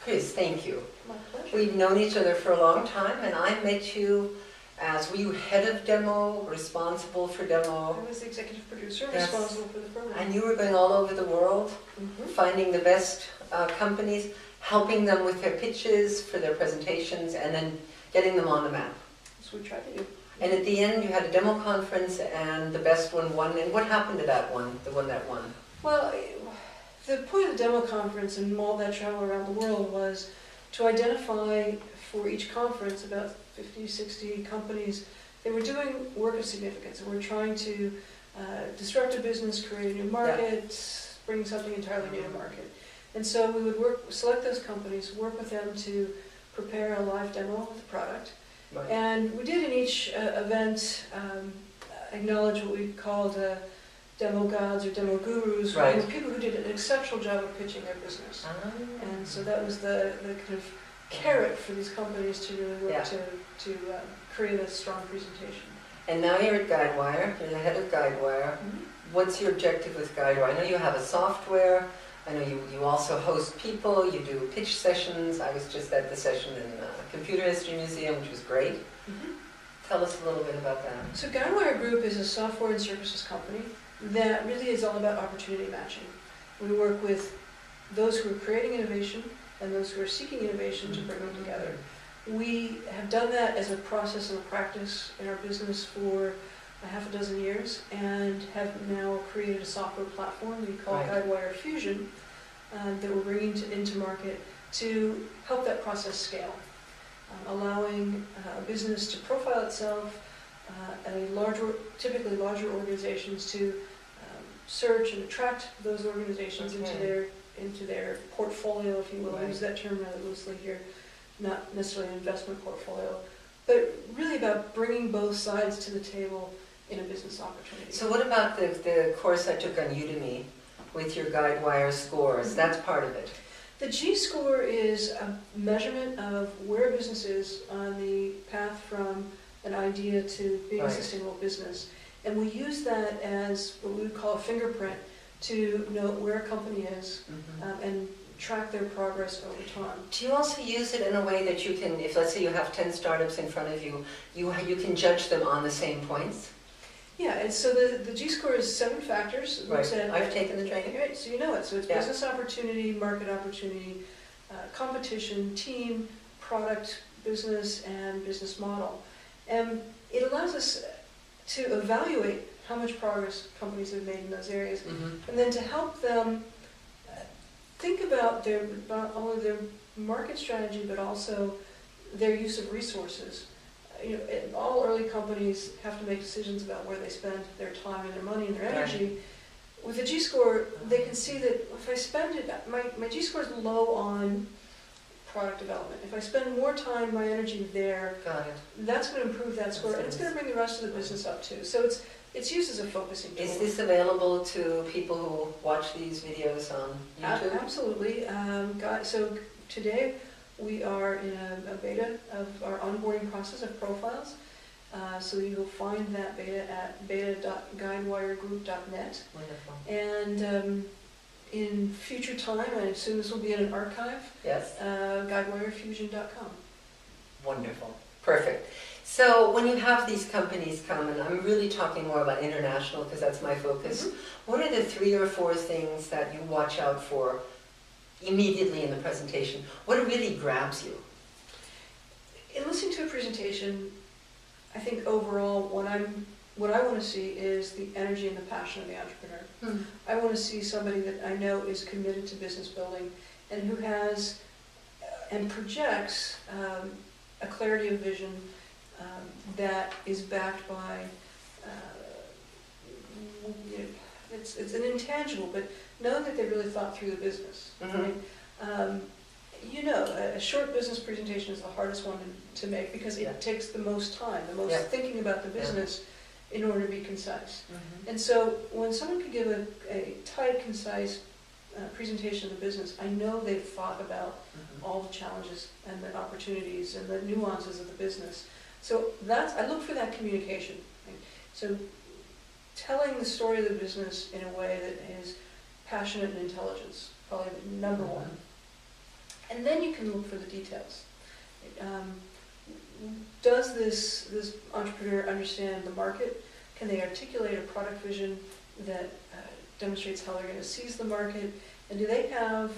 Chris, thank you. My pleasure. We've known each other for a long time, and I met you as, were you head of demo, responsible for I demo? was the executive producer Yes. responsible for the program. And you were going all over the world, finding the best companies, helping them with their pitches for their presentations, and then getting them on the map. That's what we tried to do. And at the end, you had a demo conference, and the best one won. And what happened to that one, the one that won? Well, the point of the demo conference and all that travel around the world was to identify for each conference about 50, 60 companies that were doing work of significance and were trying to disrupt a business, create a new market, bring something entirely new to market. And so we would select those companies, work with them to prepare a live demo of the product. Right. And we did in each event acknowledge what we called demo gods or demo gurus, Right. were people who did an exceptional job of pitching their business. And so that was the kind of carrot for these companies to really work to create a strong presentation. And now you're at Guidewire, you're the head of Guidewire. What's your objective with Guidewire? I know you have a software, I know you also host people, you do pitch sessions. I was just at the session in the Computer History Museum, which was great. Tell us a little bit about that. So Guidewire Group is a software and services company that really is all about opportunity matching. We work with those who are creating innovation and those who are seeking innovation to bring them together. We have done that as a process and a practice in our business for a half a dozen years and have now created a software platform we call Guidewire Fusion that we're bringing into market to help that process scale, allowing a business to profile itself at typically larger organizations to search and attract those organizations into their portfolio, if you will. I use that term rather loosely here, not necessarily an investment portfolio, but really about bringing both sides to the table in a business opportunity. So what about the course I took on Udemy with your Guidewire scores? That's part of it. The G-score is a measurement of where a business is on the path from an idea to being a sustainable business. And we use that as what we would call a fingerprint to know where a company is and track their progress over time. Do you also use it in a way that you can, if let's say you have 10 startups in front of you, you can judge them on the same points? Yeah, and so the G-score is 7 factors. Right, I've taken the training. Right, so you know it. So it's business opportunity, market opportunity, competition, team, product, business, and business model. And it allows us to evaluate how much progress companies have made in those areas, and then to help them think about not only their market strategy, but also their use of resources. You know, all early companies have to make decisions about where they spend their time and their money and their energy. With the G-score, they can see that if I spend it, my G-score is low on product development. If I spend more time, my energy there, that's going to improve that score, and it's going to bring the rest of the business up too. So it's used as a focusing tool. Is this available to people who watch these videos on YouTube? Absolutely. So today we are in a beta of our onboarding process of profiles. So you'll find that beta at beta.guidewiregroup.net. Wonderful. And in future time, I assume this will be in an archive, guidewirefusion.com. Wonderful. Perfect. So when you have these companies come, and I'm really talking more about international because that's my focus, what are the 3 or 4 things that you watch out for immediately in the presentation? What really grabs you? In listening to a presentation, I think overall what I want to see is the energy and the passion of the entrepreneur. I want to see somebody that I know is committed to business building and who has and projects a clarity of vision that is backed by, it's an intangible, but know that they really thought through the business. Right? You know, a short business presentation is the hardest one to make because it takes the most time, the most thinking about the business in order to be concise. And so when someone can give a tight, concise presentation of the business, I know they've thought about all the challenges and the opportunities and the nuances of the business. So I look for that communication. Right? So telling the story of the business in a way that is passionate and intelligent, probably number one. And then you can look for the details. Does this entrepreneur understand the market? Can they articulate a product vision that demonstrates how they're going to seize the market? And do they have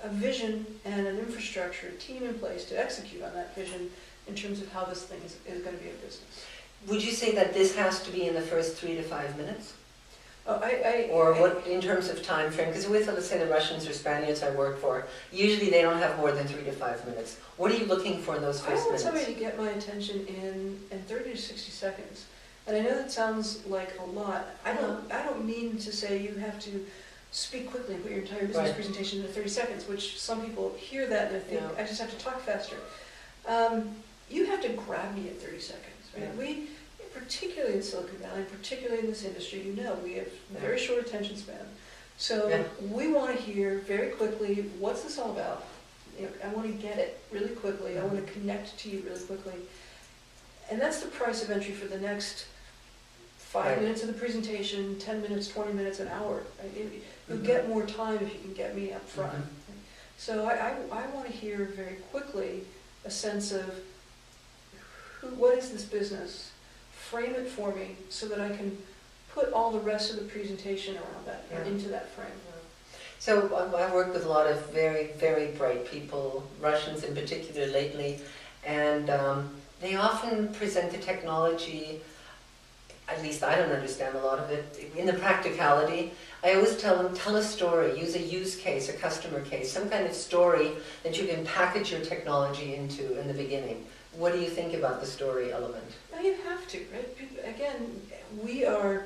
a vision and an infrastructure, a team in place to execute on that vision in terms of how this thing is going to be a business? Would you say that this has to be in the first 3 to 5 minutes? Oh, Or what in terms of time frame? Because with, let's say, the Russians or Spaniards I work for, usually they don't have more than 3 to 5 minutes. What are you looking for in those first minutes? I want somebody to get my attention in 30 to 60 seconds. And I know that sounds like a lot. I don't mean to say you have to speak quickly and put your entire business presentation into 30 seconds, which some people hear that and they think, I just have to talk faster. You have to grab me in 30 seconds, right? We, particularly in Silicon Valley, particularly in this industry, you know, we have very short attention span. So we want to hear very quickly, what's this all about? You know, I want to get it really quickly. I want to connect to you really quickly. And that's the price of entry for the next 5 minutes of the presentation, 10 minutes, 20 minutes, an hour. Right? You'll get more time if you can get me up front. So I want to hear very quickly a sense of what is this business? Frame it for me so that I can put all the rest of the presentation around that, or into that frame. So I work with a lot of very, very bright people, Russians in particular lately, and they often present the technology, at least I don't understand a lot of it, in the practicality. I always tell them, tell a story, use a use case, a customer case, some kind of story that you can package your technology into in the beginning. What do you think about the story element? Now you have to, right? Again, we are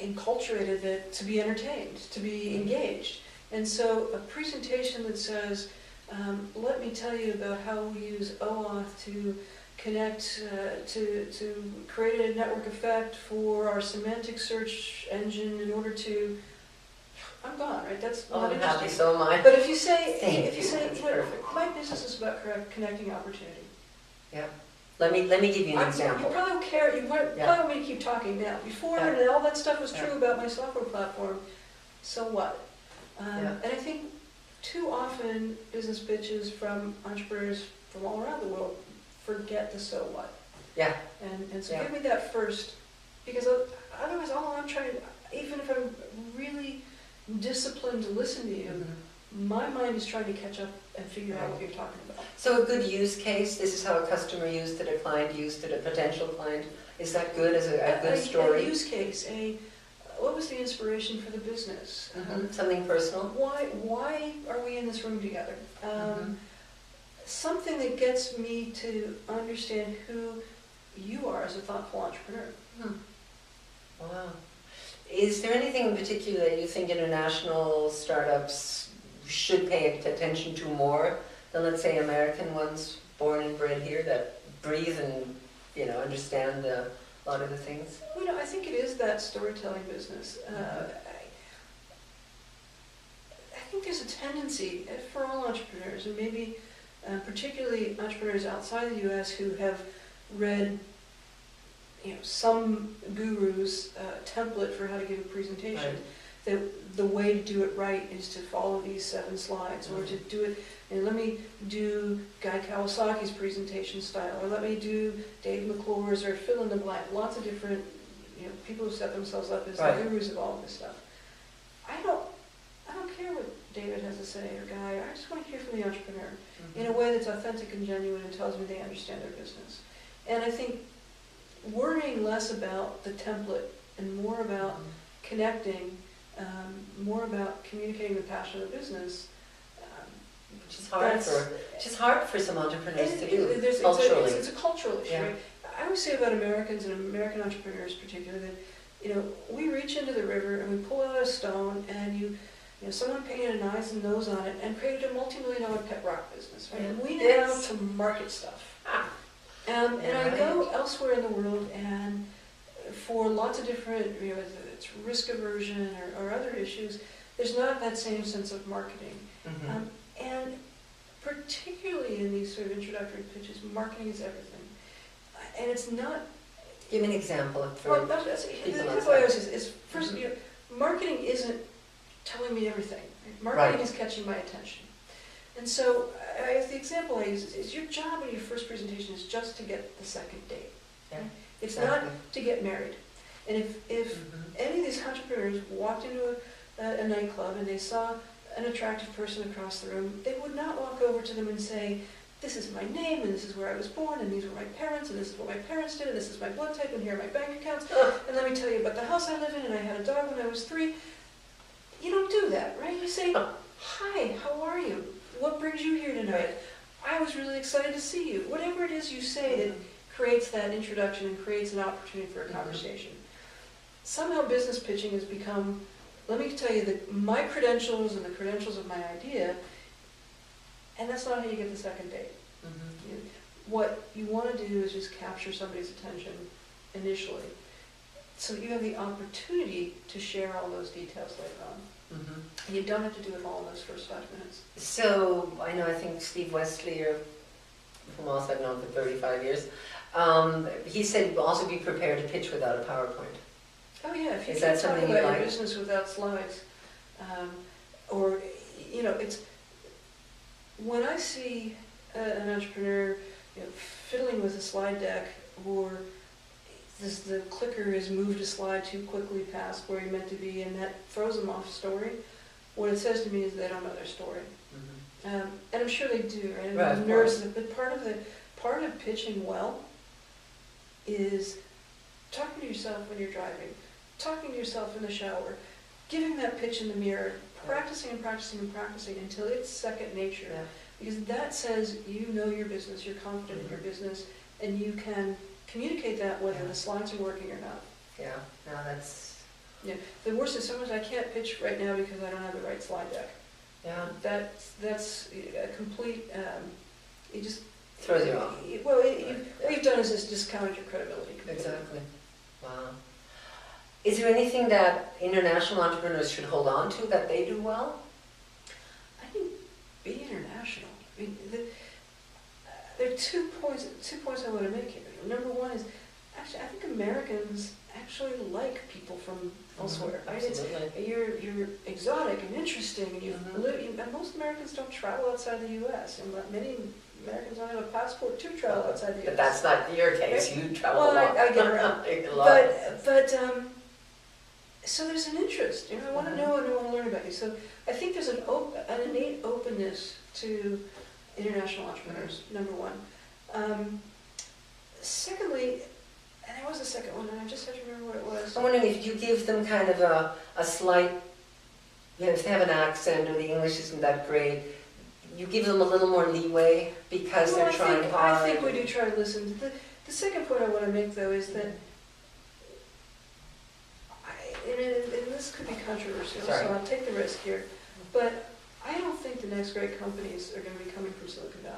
enculturated to be entertained, to be engaged. And so a presentation that says, let me tell you about how we use OAuth to connect, to create a network effect for our semantic search engine in order to, I'm gone, right? That's not interesting. Happy, so am I. But if you say, perfect. My business is about connecting opportunity. Yeah. Let me give you an example. You probably don't care. You probably want me to keep talking now. Before and all that stuff was true about my software platform. So what? And I think too often business pitches from entrepreneurs from all around the world forget the so what. Yeah. And so give me that first, because otherwise all I'm trying, even if I'm really disciplined to listen to you, my mind is trying to catch up and figure out what you're talking about. So a good use case, this is how a customer used it, a client used it, a potential client. Is that good as a good story? A use case, what was the inspiration for the business? Something personal. Why are we in this room together? Something that gets me to understand who you are as a thoughtful entrepreneur. Wow. Is there anything in particular that you think international startups should pay attention to more than, let's say, American ones born and bred here that breathe and, understand a lot of the things? I think it is that storytelling business. I think there's a tendency for all entrepreneurs, and maybe particularly entrepreneurs outside the U.S. who have read some guru's template for how to give a presentation. That the way to do it right is to follow these 7 slides, or to do it, and let me do Guy Kawasaki's presentation style, or let me do Dave McClure's, or fill in the blank. Lots of different people who set themselves up as the gurus of all of this stuff. I don't care what David has to say, or Guy. I just want to hear from the entrepreneur in a way that's authentic and genuine and tells me they understand their business. And I think worrying less about the template and more about connecting, more about communicating the passion of the business. Which is hard for some entrepreneurs to do culturally. It's a cultural issue, right? I always say about Americans and American entrepreneurs particularly that, we reach into the river and we pull out a stone and someone painted an eyes and nose on it and created a multi-million-dollar pet rock business, right? And we know how to market stuff. And I go elsewhere in the world, and for lots of different, it's risk aversion or other issues, there's not that same sense of marketing. And particularly in these sort of introductory pitches, marketing is everything. And it's not... Give me an example for people here's what I always say is, first, marketing isn't telling me everything. Marketing Right. is catching my attention. And so, the example I use is your job in your first presentation is just to get the second date. Yeah, It's exactly. not to get married. And if Mhm. any of these entrepreneurs walked into a nightclub and they saw an attractive person across the room, they would not walk over to them and say, this is my name, and this is where I was born, and these were my parents, and this is what my parents did, and this is my blood type, and here are my bank accounts, and let me tell you about the house I live in, and I had a dog when I was 3. You don't do that, right? You say, hi, how are you? What brings you here tonight? I was really excited to see you. Whatever it is you say that creates that introduction and creates an opportunity for a conversation. Somehow business pitching has become, let me tell you my credentials and the credentials of my idea, and that's not how you get the second date. Mhm. What you want to do is just capture somebody's attention initially, so that you have the opportunity to share all those details later on. Mhm. And you don't have to do it all in those first 5 minutes. So, I think Steve Wesley, whom also I've known for 35 years, he said also be prepared to pitch without a PowerPoint. Oh yeah, if you Is can't that talk something you about like? your business without slides, or, it's, when I see an entrepreneur, fiddling with a slide deck, or the clicker has moved a slide too quickly past where you're meant to be, and that throws them off story, what it says to me is they don't know their story. Mhm. And I'm sure they do, right? Right, of Nerves, but part of pitching well is talking to yourself when you're driving, talking to yourself in the shower, giving that pitch in the mirror, practicing and practicing and practicing until it's second nature. Yeah. Because that says you know your business, you're confident in your business, and you can communicate that whether the slides are working or not. Yeah, no, that's, The worst is sometimes I can't pitch right now because I don't have the right slide deck. yeah, That's a complete, it just... throws you off. Well, what you've done is just discounted your credibility completely. Exactly. Wow. Is there anything that international entrepreneurs should hold on to that they do well? I think be international. I mean, there are 2 points I want to make here. Number one is, actually, I think Americans actually like people from elsewhere. Right? Absolutely. You're exotic and interesting, and and most Americans don't travel outside the U.S. and many Americans don't have a passport to travel outside the U.S. But that's not your case. You travel a lot. I get around. A lot. But so there's an interest. I want to know and I want to learn about you. So I think there's an innate openness to international entrepreneurs. Number one. Secondly, and there was a second one, and I just have to remember what it was. I'm wondering if you give them kind of a slight, if they have an accent or the English isn't that great, you give them a little more leeway because they're trying hard. I think we do try to listen. The second point I want to make, though, is that, and this could be controversial, so I'll take the risk here, but I don't think the next great companies are going to be coming from Silicon Valley.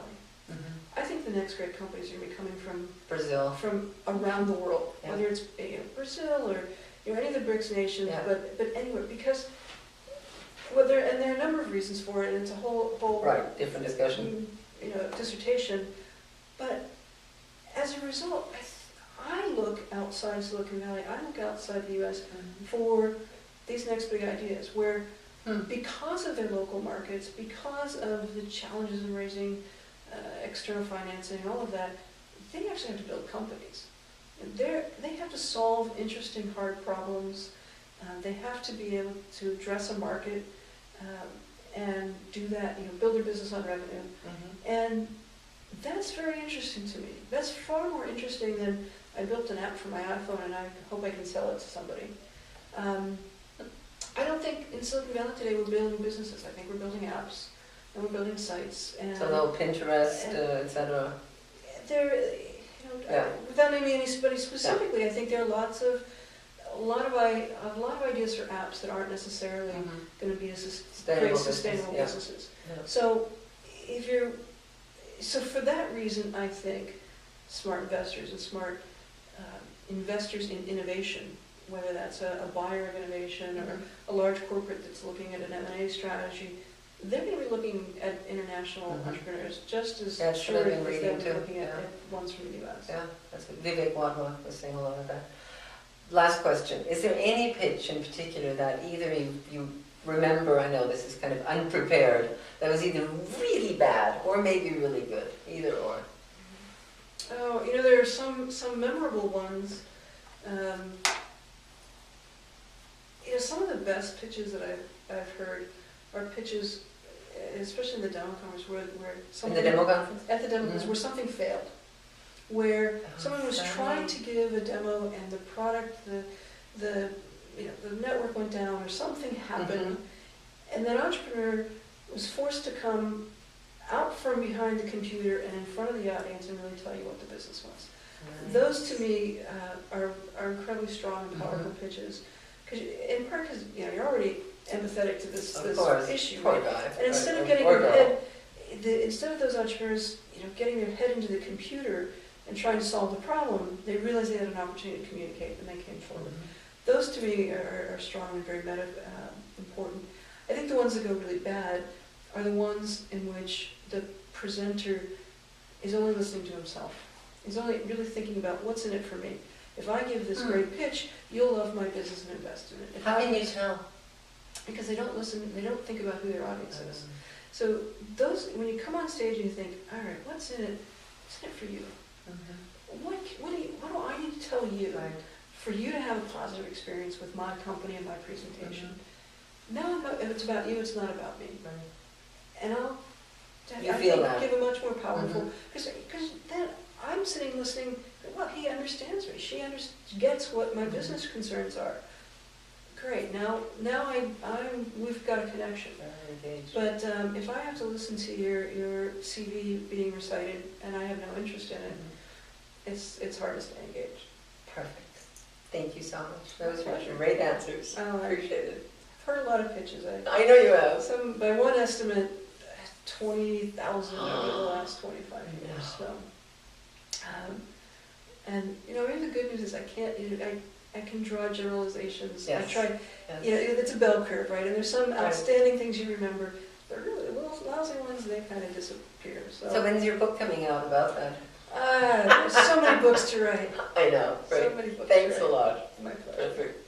I think the next great companies are going to be coming from Brazil, from around the world, whether it's Brazil or any of the BRICS nations, but anywhere, because there are a number of reasons for it, and it's a whole right, different discussion, dissertation. But as a result, I look outside Silicon Valley, I look outside the U.S. for these next big ideas, where because of their local markets, because of the challenges in raising external financing and all of that, they actually have to build companies. And they have to solve interesting, hard problems. They have to be able to address a market and do that, build their business on revenue. And that's very interesting to me. That's far more interesting than I built an app for my iPhone and I hope I can sell it to somebody. I don't think in Silicon Valley today we're building businesses. I think we're building apps. And we're building sites. And so no Pinterest, etc. Without naming anybody specifically, I think there are a lot of ideas for apps that aren't necessarily going to be sustainable businesses. Yeah. So for that reason, I think smart investors and smart investors in innovation, whether that's a buyer of innovation or a large corporate that's looking at an M&A strategy, they're going to be looking at international entrepreneurs just as sure as they're looking at ones from the U.S. Yeah, that's what Vivek Wadhwa was saying a lot of that. Last question. Is there any pitch in particular that either you remember, I know this is kind of unprepared, that was either really bad or maybe really good, either or? Oh, there are some memorable ones. Some of the best pitches that I've heard are pitches, especially in the demo conference, where In the demo conference? at the demo conference, where something failed, where someone was trying to give a demo and the product, the network went down or something happened, and that entrepreneur was forced to come out from behind the computer and in front of the audience and really tell you what the business was. Those to me are incredibly strong and powerful pitches, in part because you're already empathetic to this issue. Poor guy. And instead of getting their head, instead of those entrepreneurs getting their head into the computer and trying to solve the problem, they realized they had an opportunity to communicate and they came forward. Those to me are strong and very important. I think the ones that go really bad are the ones in which the presenter is only listening to himself. He's only really thinking about what's in it for me. If I give this great pitch, you'll love my business and invest in it. How can you tell? Because they don't listen, they don't think about who their audience is. So those, when you come on stage and you think, all right, what's in it? What's in it for you? What do I need to tell you for you to have a positive experience with my company and my presentation? No, if it's about you, it's not about me. And I think give a much more powerful, because then I'm sitting listening, well, he understands me, she gets what my business concerns are. Great, now we've got a connection. But if I have to listen to your CV being recited and I have no interest in it, it's hard to stay engaged. Perfect. Thank you so much. Those were great answers. Appreciate it. I've heard a lot of pitches. I know you have. Some, by one estimate, 20,000 over the last 25 years. So, and maybe the good news is I can draw generalizations. Yes. I try. It's a bell curve, right? And there's some outstanding things you remember. The really lousy ones, they kind of disappear. So when's your book coming out about that? There's so many books to write. I know. Right. So many books Thanks to write. a lot. My pleasure. Perfect.